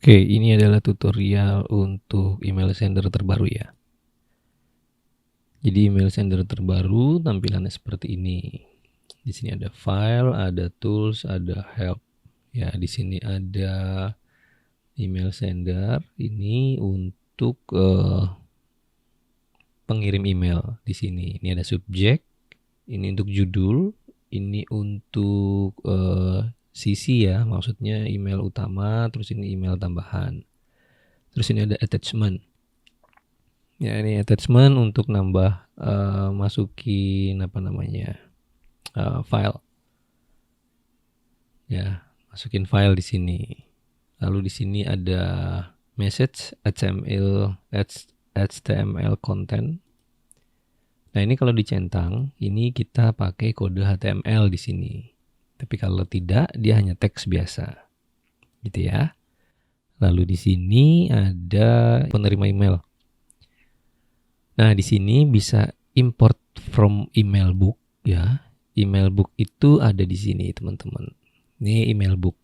Oke, ini adalah tutorial untuk email sender terbaru ya. Jadi email sender terbaru tampilannya seperti ini. Di sini ada file, ada tools, ada help. Ya, di sini ada email sender. Ini untuk pengirim email di sini. Ini ada subjek, ini untuk judul, ini untuk CC ya, maksudnya email utama, terus ini email tambahan. Terus ini ada attachment. Ya, ini attachment untuk nambah masukin file. Ya, masukin file di sini. Lalu di sini ada message HTML content. Nah, ini kalau dicentang, ini kita pakai kode HTML di sini. Tapi kalau tidak, dia hanya teks biasa. Gitu ya. Lalu di sini ada penerima email. Nah, di sini bisa import from email book ya. Email book itu ada di sini, teman-teman. Ini email book.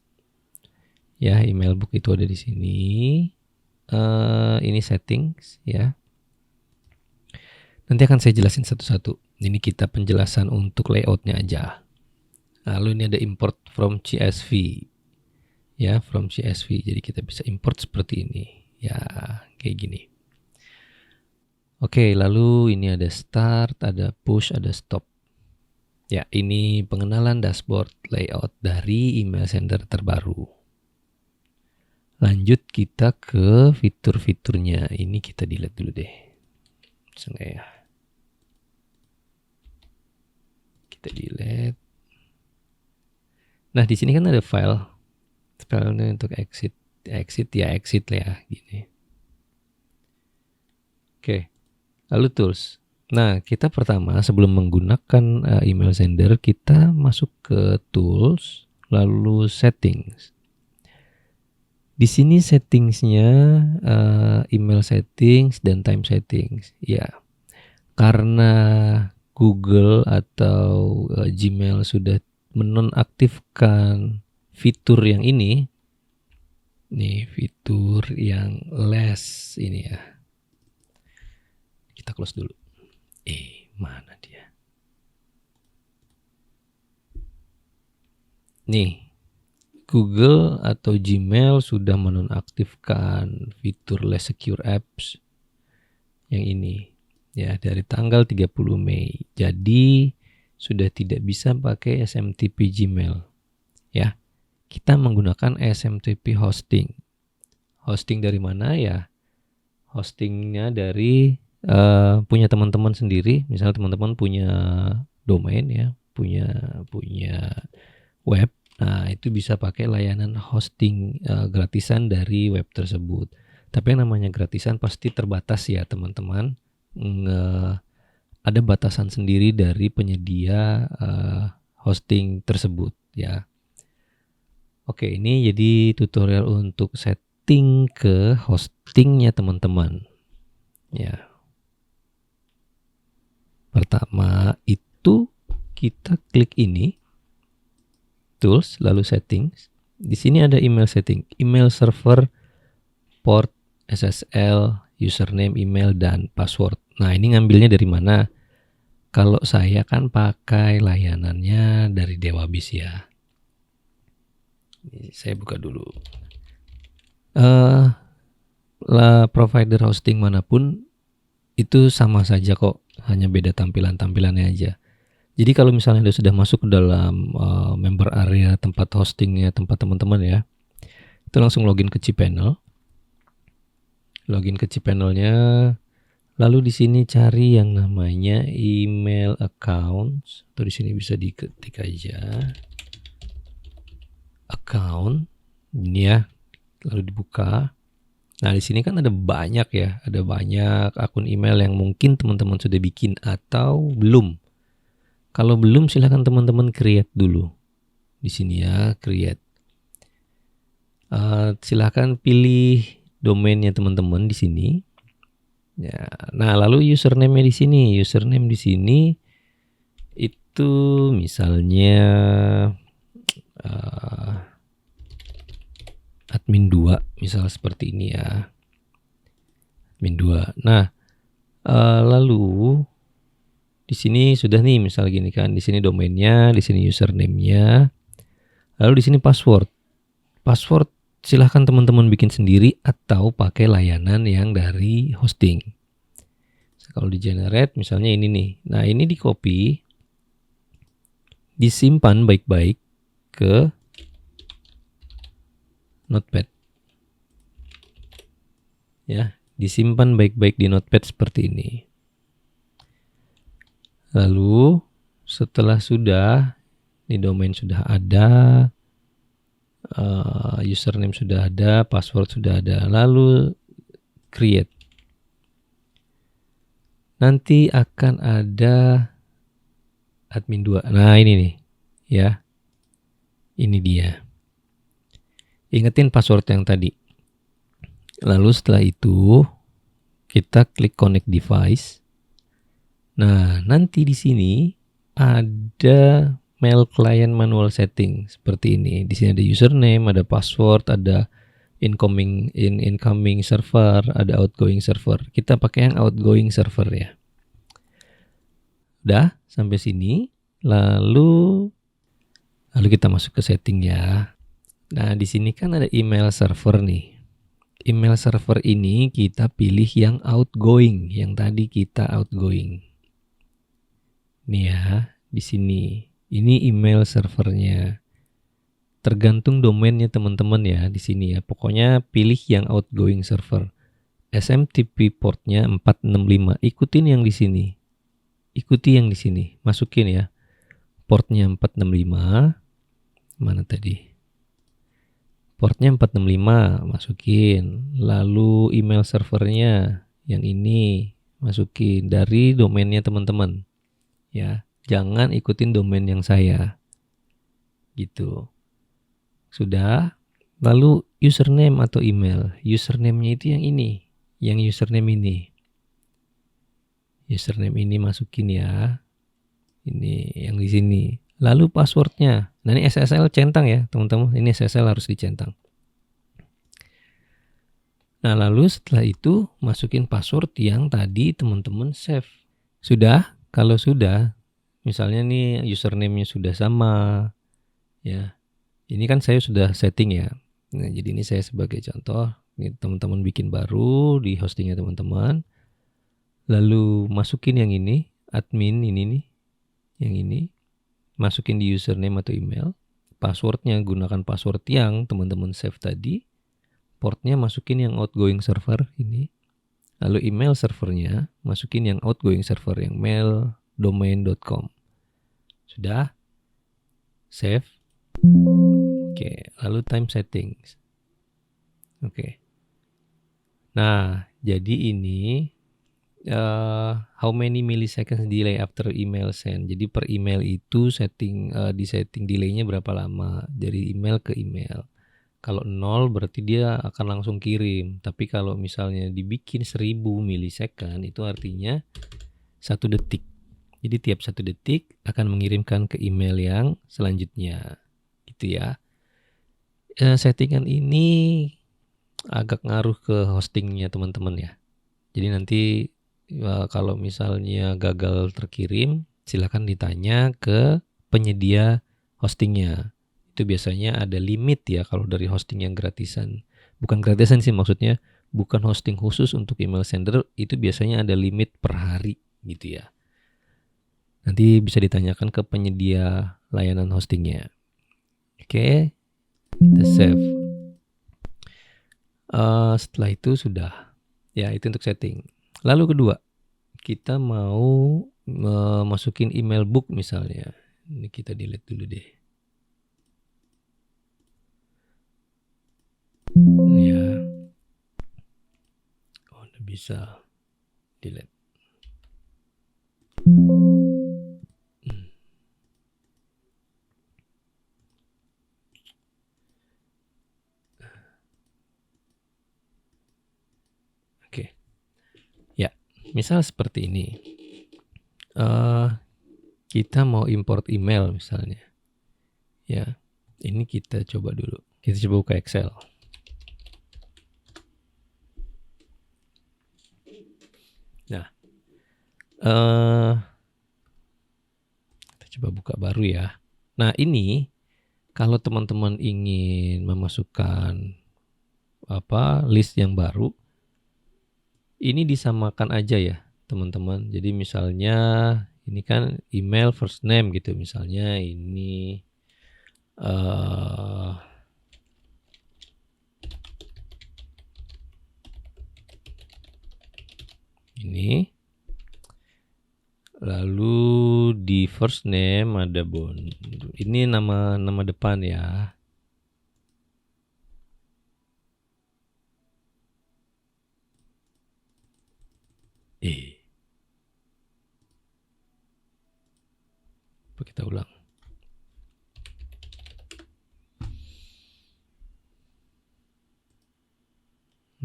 Ya, email book itu ada di sini. Ini settings ya. Nanti akan saya jelasin satu-satu. Ini kita penjelasan untuk layoutnya aja. Lalu ini ada import from CSV. Ya, from CSV. Jadi kita bisa import seperti ini. Ya, kayak gini. Oke, lalu ini ada start, ada push, ada stop. Ya, ini pengenalan dashboard layout dari email sender terbaru. Lanjut kita ke fitur-fiturnya. Ini kita delete dulu deh. Sengaja ya. Kita delete. Nah, di sini kan ada file. Filenya untuk exit. Exit lah ya, gini. Oke. Lalu tools. Nah, kita pertama sebelum menggunakan email sender, kita masuk ke tools, lalu settings. Di sini settingsnya email settings dan time settings. Ya, karena Google atau Gmail sudah menonaktifkan fitur yang ini. Nih, fitur yang less ini ya. Kita close dulu. Mana dia? Nih, Google atau Gmail sudah menonaktifkan fitur less secure apps yang ini ya dari tanggal 30 Mei. Jadi sudah tidak bisa pakai SMTP Gmail ya. Kita menggunakan SMTP hosting. Hosting dari mana ya? Hostingnya dari punya teman-teman sendiri. Misalnya teman-teman punya domain ya, punya web. Nah, itu bisa pakai layanan hosting gratisan dari web tersebut. Tapi yang namanya gratisan pasti terbatas ya, teman-teman. Ada batasan sendiri dari penyedia hosting tersebut ya. Oke, ini jadi tutorial untuk setting ke hostingnya teman-teman. Ya. Pertama itu kita klik ini, tools, lalu settings. Di sini ada email setting, email server, port, SSL, username, email, dan password. Nah, ini ngambilnya dari mana? Kalau saya kan pakai layanannya dari Dewabis ya. Ini saya buka dulu. Provider hosting manapun itu sama saja kok, hanya beda tampilannya aja. Jadi kalau misalnya Anda sudah masuk ke dalam member area tempat hostingnya tempat teman-teman ya, itu langsung login ke cPanel. Login ke cPanelnya, lalu di sini cari yang namanya email accounts, atau di sini bisa diketik aja account ini ya, lalu dibuka. Nah, di sini kan ada banyak ya, ada banyak akun email yang mungkin teman-teman sudah bikin atau belum. Kalau belum, silahkan teman-teman create dulu. Di sini ya, create. Silahkan pilih domainnya teman-teman di sini. Ya, nah lalu username-nya di sini. Username di sini itu misalnya admin 2 misal seperti ini ya. Admin 2. Nah, lalu di sini sudah nih misal gini kan, di sini domainnya, di sini username-nya. Lalu di sini password. Password silahkan teman-teman bikin sendiri atau pakai layanan yang dari hosting. Kalau di generate misalnya ini nih. Nah, ini di copy, disimpan baik-baik ke Notepad. Ya, disimpan baik-baik di Notepad seperti ini. Lalu setelah sudah, ini domain sudah ada, username sudah ada, password sudah ada, lalu create. Nanti akan ada admin 2. Nah, ini nih, ya. Ini dia. Ingetin password yang tadi. Lalu setelah itu kita klik connect device. Nah, nanti di sini ada mail client manual setting seperti ini. Di sini ada username, ada password, ada incoming server, ada outgoing server. Kita pakai yang outgoing server ya. Udah sampai sini. Lalu kita masuk ke setting ya. Nah, di sini kan ada email server nih. Email server ini kita pilih yang outgoing, yang tadi kita outgoing. Nih ya, di sini. Ini email servernya. Tergantung domainnya teman-teman ya di sini ya. Pokoknya pilih yang outgoing server. SMTP portnya 465. Ikutin yang di sini. Ikuti yang di sini. Masukin ya. Portnya 465. Mana tadi? Portnya 465, masukin. Lalu email servernya yang ini masukin dari domainnya teman-teman. Ya, jangan ikutin domain yang saya. Gitu. Sudah. Lalu username atau email. Username-nya itu yang ini, yang username ini. Username ini masukin ya. Ini yang di sini. Lalu passwordnya. Nah, ini SSL centang ya, teman-teman. Ini SSL harus dicentang. Nah, lalu setelah itu masukin password yang tadi teman-teman save. Sudah? Kalau sudah, misalnya nih username-nya sudah sama, ya. Ini kan saya sudah setting ya. Nah, jadi ini saya sebagai contoh. Ini teman-teman bikin baru di hostingnya teman-teman. Lalu masukin yang ini, admin ini nih, yang ini. Masukin di username atau email. Passwordnya gunakan password yang teman-teman save tadi. Portnya masukin yang outgoing server ini. Lalu email servernya masukin yang outgoing server yang mail.domain.com. Sudah? Save. Oke, lalu time settings. Oke. Nah, jadi ini how many milliseconds delay after email send. Jadi per email itu di setting delaynya berapa lama dari email ke email. Kalau 0 berarti dia akan langsung kirim. Tapi kalau misalnya dibikin 1000 milisecond itu artinya 1 detik. Jadi tiap 1 detik akan mengirimkan ke email yang selanjutnya. Gitu ya. Settingan ini agak ngaruh ke hostingnya teman-teman ya. Jadi nanti kalau misalnya gagal terkirim, silakan ditanya ke penyedia hostingnya. Itu biasanya ada limit ya kalau dari hosting yang gratisan. Bukan gratisan sih maksudnya, bukan hosting khusus untuk email sender, itu biasanya ada limit per hari gitu ya. Nanti bisa ditanyakan ke penyedia layanan hostingnya. Oke, kita save. Setelah itu sudah. Ya, itu untuk setting. Lalu kedua, kita mau masukin email book misalnya. Ini kita delete dulu deh. Ya. Oh, udah bisa delete. Oke. Ya, misal seperti ini. Kita mau import email misalnya. Ya, ini kita coba dulu. Kita coba buka Excel. Kita coba buka baru ya. Nah ini kalau teman-teman ingin memasukkan list yang baru, ini disamakan aja ya teman-teman. Jadi misalnya ini kan email first name gitu, misalnya ini ini. Lalu di first name ada ini nama depan ya. Kita ulang.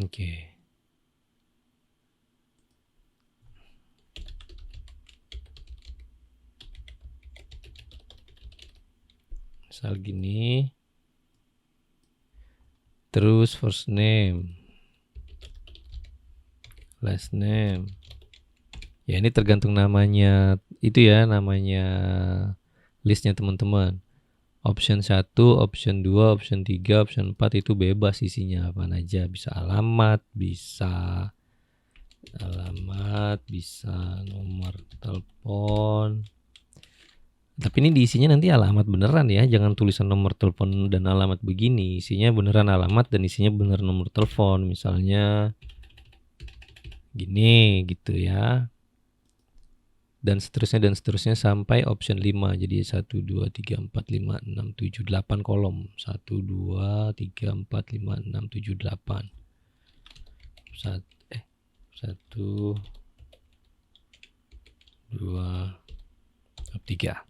Oke. Misal gini. Terus first name. Last name. Ya ini tergantung namanya. Itu ya namanya listnya teman-teman. Option 1, option 2, option 3, option 4 itu bebas isinya apa aja. Bisa alamat, bisa nomor telepon. Tapi ini diisinya nanti alamat beneran ya, jangan tulisan nomor telepon dan alamat begini. Isinya beneran alamat dan isinya bener nomor telepon. Misalnya gini gitu ya. Dan seterusnya sampai option 5. Jadi 1, 2, 3, 4, 5, 6, 7, 8 kolom. 1, 2, 3, 4, 5, 6, 7, 8. 1, 2, 3.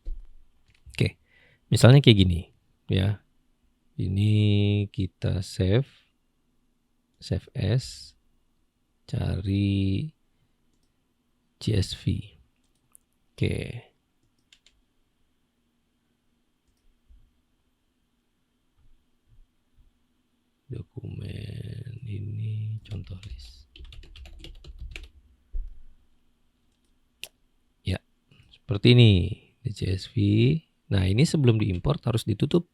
Oke, misalnya kayak gini ya. Ini kita save as, cari CSV. Oke. Dokumen ini contoh list. Ya, seperti ini di CSV. Nah, ini sebelum diimport harus ditutup,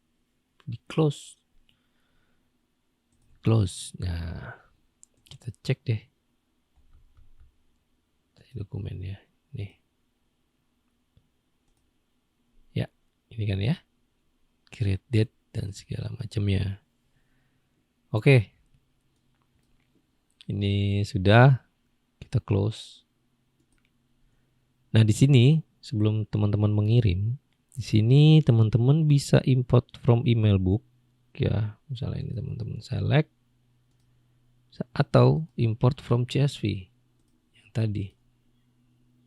di close. Nah, kita cek deh dokumennya. Nih. Ya, ini kan ya. Create date dan segala macamnya. Oke. Ini sudah kita close. Nah, di sini sebelum teman-teman mengirim, di sini teman-teman bisa import from email book ya. Misalnya ini teman-teman select atau import from CSV yang tadi.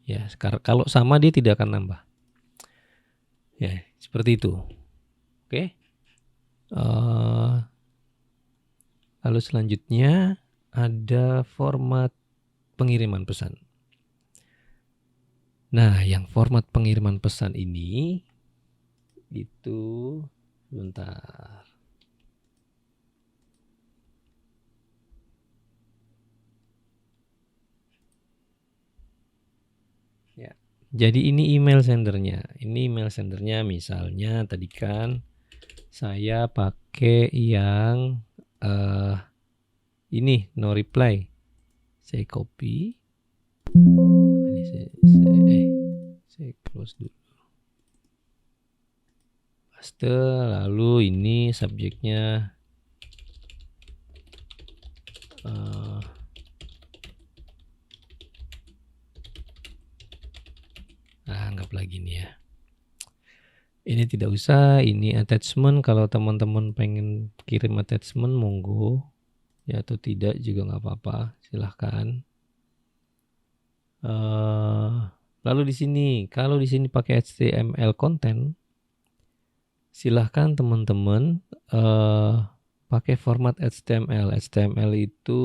Ya, sekarang kalau sama dia tidak akan nambah. Ya, seperti itu. Oke. Lalu selanjutnya ada format pengiriman pesan. Nah, yang format pengiriman pesan ini itu bentar. Ya. Jadi ini email sendernya. Ini email sendernya misalnya tadi kan saya pakai yang ini no reply. Saya copy. Ini saya close dulu. Paste, lalu ini subjeknya anggaplah gini ya. Ini tidak usah, ini attachment. Kalau teman-teman pengen kirim attachment monggo ya, atau tidak juga nggak apa-apa, silahkan. Lalu di sini, kalau di sini pakai HTML content, silahkan teman-teman pakai format HTML. HTML itu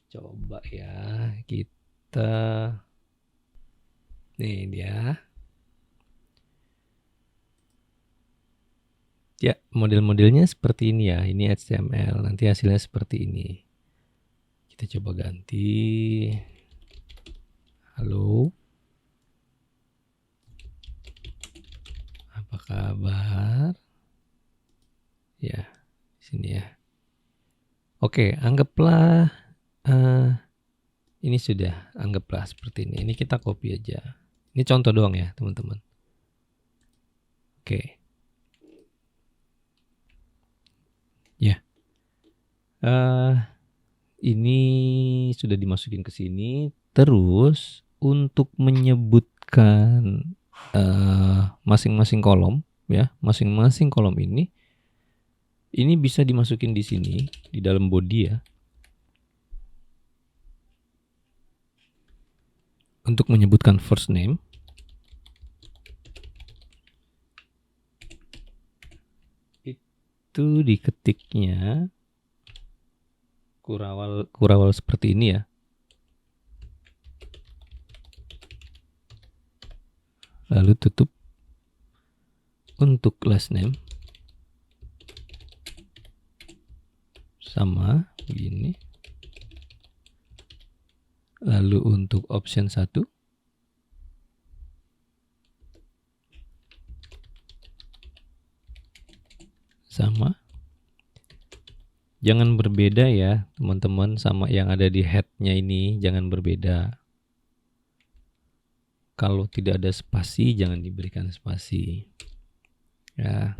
coba ya kita, nih dia. Ya, model-modelnya seperti ini ya. Ini HTML, nanti hasilnya seperti ini. Kita coba ganti. Halo. Apa kabar? Ya, sini ya. Oke, anggaplah ini sudah, anggaplah seperti ini. Ini kita copy aja. Ini contoh doang ya, teman-teman. Oke. Ya. Ini sudah dimasukin ke sini. Terus untuk menyebutkan masing-masing kolom ya, masing-masing kolom ini bisa dimasukin di sini di dalam body ya. Untuk menyebutkan first name itu diketiknya kurawal seperti ini ya. Lalu tutup. Untuk last name sama begini. Lalu untuk option 1 sama. Jangan berbeda ya teman-teman, sama yang ada di head-nya ini, jangan berbeda. Kalau tidak ada spasi, jangan diberikan spasi. Ya.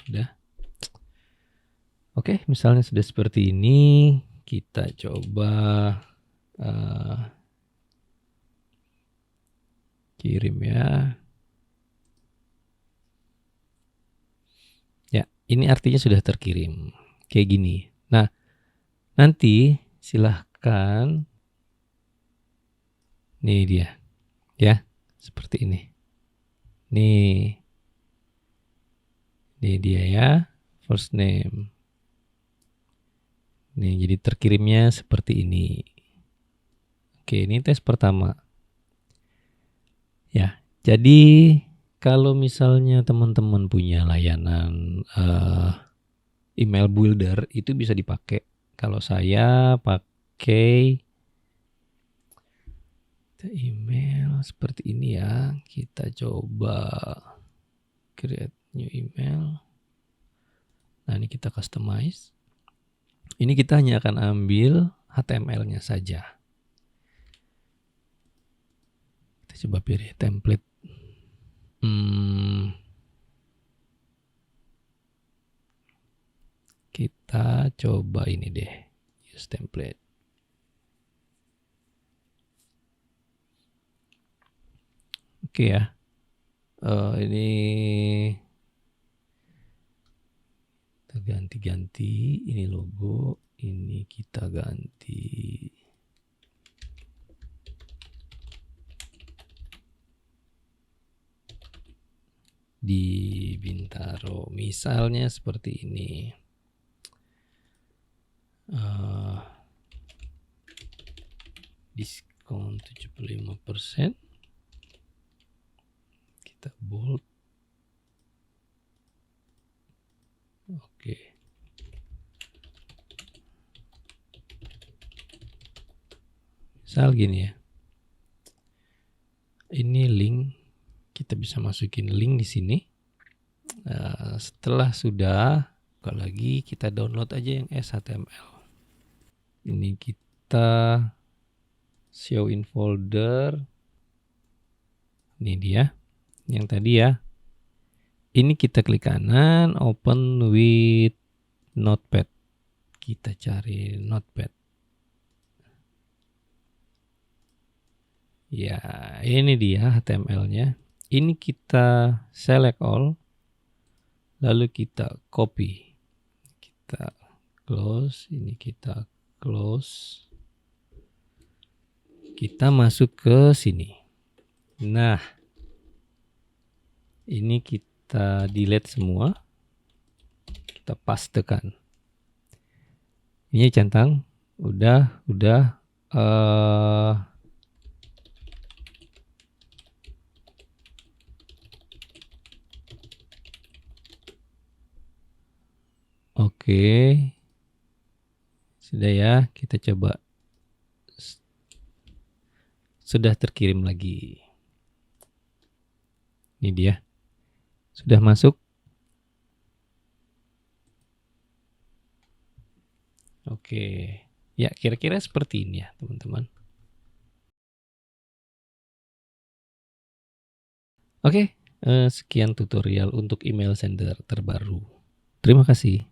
Udah. Oke, misalnya sudah seperti ini, kita coba kirim ya. Ya, ini artinya sudah terkirim. Kayak gini. Nah, nanti silahkan. Nih dia. Ya, seperti ini. Nih. Nih dia ya, first name. Nih, jadi terkirimnya seperti ini. Oke, ini tes pertama. Ya, jadi kalau misalnya teman-teman punya layanan email builder, itu bisa dipakai. Kalau saya pakai email seperti ini ya. Kita coba create new email. Nah, ini kita customize. Ini kita hanya akan ambil HTML-nya saja. Kita coba pilih template. Kita coba ini deh, use template. Oke ya. Ini kita ganti-ganti. Ini logo, ini kita ganti di Bintaro. Misalnya seperti ini. Diskon 75%. Kita bold. Oke. Misal gini ya. Ini link, kita bisa masukin link di sini. Setelah sudah, lagi kita download aja yang HTML. Ini kita show in folder. Ini dia, yang tadi ya. Ini kita klik kanan, open with Notepad. Kita cari Notepad. Ya, ini dia HTML-nya. Ini kita select all, lalu kita copy. Kita close, ini kita close. Kita masuk ke sini. Nah, ini kita delete semua. Kita pastekan. Ini centang, udah. Oke. Oke. Sudah ya, kita coba. Sudah terkirim lagi. Ini dia. Sudah masuk. Oke. Ya, kira-kira seperti ini ya, teman-teman. Oke, sekian tutorial untuk email sender terbaru. Terima kasih.